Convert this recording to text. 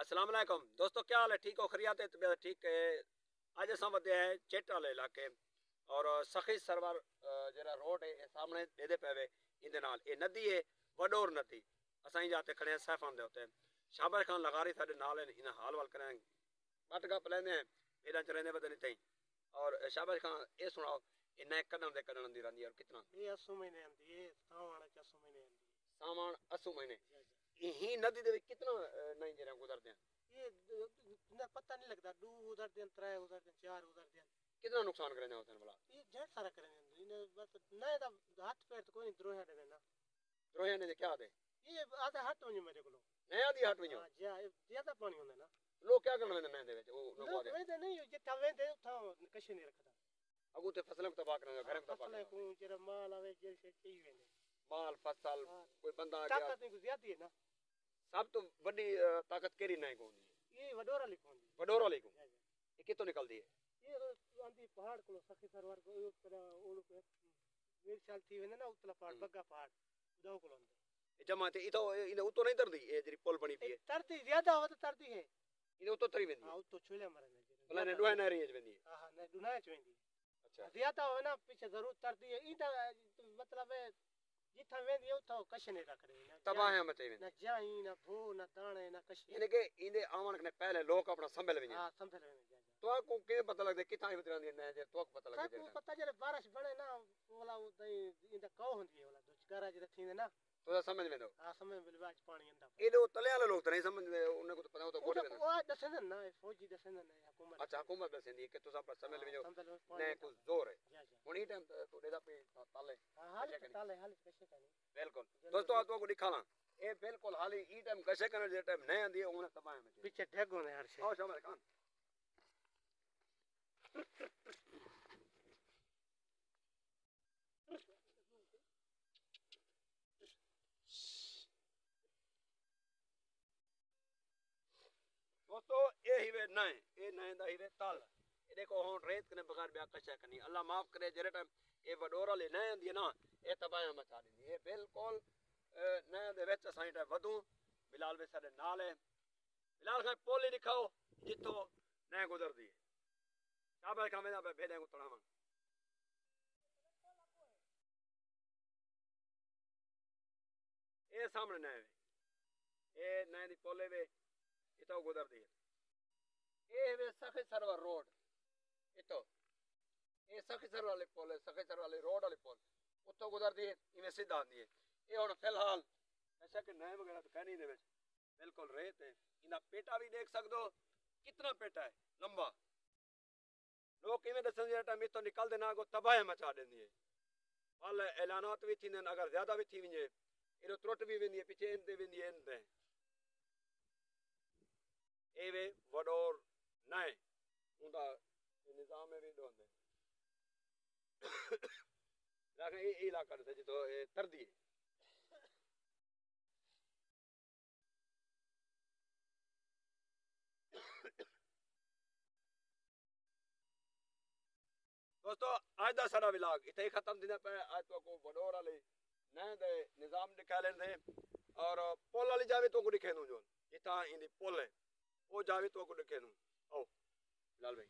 अस्सलाम वालेकुम दोस्तों, क्या हाल है? ठीक हो? खरियात है? तबीयत ठीक है? अज अस वे हैं चेट वाले इलाके और सखी सरवर जरा रोड है सामने देदे पे वे इंदे नाल ये नदी है वडोर नदी। असाई जाते खड़े हैं सैफान दे होते शाबाश खान लगारी साडे नाल है इन हाल वाल करें बट गप लेंदे हैं एडा चरेंदे बदनी तई और शाबाश खान ये सुनाओ ये नए कदम दे कदम दी रंदी और कितना ये 80 महीने आंदी है सावन 80 महीने आंदी है सामान 80 महीने ही नदी दे कितना नहीं जरा गुजरते हैं ये ना पता नहीं लगता दो उधर दिन त्रै उधर दिन चार उधर दिन कितना नुकसान करने होते हैं भला ये ढेर सारा करेंगे इन बस नए दा हाथ पैर तो कोई नहीं द्रोह देवे ना द्रोह ने क्या दे ये आधा हट वने मेरे को नया दी हट वने हां ज्यादा पानी होंदा ना लोग क्या करने में नए दे वो नको दे लोग नहीं ये तवे दे उठा कश नहीं रखदा अगू ते फसल को तबाह करने घर को तबाह फसल को जरा माल आवे जैसे चाहिए वेंदे माल फसल कोई बंदा आ गया ताकत नहीं ज्यादा है ना सब तो बड़ी ताकत केरी नहीं कोनी ये वडोरा लिखोंदी वडोरा लिखो ये कितो निकलदी है ये आंधी पहाड़ को सखी सरवर को उतरा ओल को एक साल थी वेंदे ना उतला पहाड़ बग्गा पहाड़ दो को लोंदे जमाते इतो इन उतो नहीं तरदी ए जरी पुल बनी पी है तरती ज्यादा हो तो तरती है इन उतो तरी वेंदी हां उतो छोले मरे ने भला ने दुआ ना रेंज वेंदी हां ने दुना चवेंदी अच्छा ज्यादा हो ना पीछे जरूर तरती है इदा मतलब है जिथा वेंदी उठो कश नहीं रख रही ना तबाह मचे वेंदी ना जाई ना भू ना दाणे ना कश इने के इंदे आवन ने पहले लोग अपना संभल वेंदी हां संभल वेंदी तो को के पता लगदे किथा वितरांदी ने जे तो पता लगदे को पता जरे बारिश बने ना वाला इंदा कौ होंदी है वाला दुचकारा जे थींदे ना तो समझ में दो हां समझ में बाज पानी अंदा ए लो तले वाले लोग तो नहीं समझ उन्हें को तो पता हो तो बोल देना वो दसन ना फौजी दसन ना हुकूमत अच्छा हुकूमत दसेंदी के तो सब समझ में जो ने ने कुछ जोर है जी हुनी टाइम तो देदा पे ताले हां ताले हाल कैसे कनी बिल्कुल दोस्तों आप को दिखाला ए बिल्कुल हाली ई टाइम कैसे करने जे टाइम नहीं आंदी उन्हें तबाह में पीछे ढेगो ने हर से आओ शाबाश खान दोस्तों ये ही वे नए ये नए दा ही वे ताल ये देखो हुन रेत कने बगैर ब्याह कशा कनी अल्लाह माफ करे जेरे टाइम ये वडोरा ले नए आंदी ना ये तबाह मचा दी ये बिल्कुल नए दे विच असां टाइम वधू बिलाल वे साडे नाल है बिलाल खान पोली दिखाओ जितो नए गुजरदी है शाबाश खान मेरा भेड़े को तड़ावा ये सामने नए वे ये नए दी पोले वे इतो गुजरदी है ये वे सखी सरवर रोड इतो ये सखी सरवर वाले पुल है सखी सरवर वाले रोड वाले पुल उतो गुजरदी है इवें सीधा आंदी है ये हुन फिलहाल ऐसा कि नए वगैरह तो कहनी दे विच बिल्कुल रेत है इना पेटा भी देख सकदो कितना पेटा है लंबा लोग किवें दसन जे टाइम इतो निकल दे ना को तबाह मचा देंदी है वाल ऐलानात भी थींदन अगर ज्यादा भी थी वने इनो त्रुट भी वेंदी है पीछे इंदे वेंदी है इंदे एवे वडोर नए उनका निजाम में भी दोंदे लाके ये इलाका से जो तरदी है दोस्तों आज दा सारा विलाग इथे खत्म दिना पे आज तो को वडोर वाले नए दे निजाम निकाले थे और पोल वाली जावे तो को दिखे दो जो इथा इंदी पोल है वो जावे तो को दिखे दो ओ लाल भाई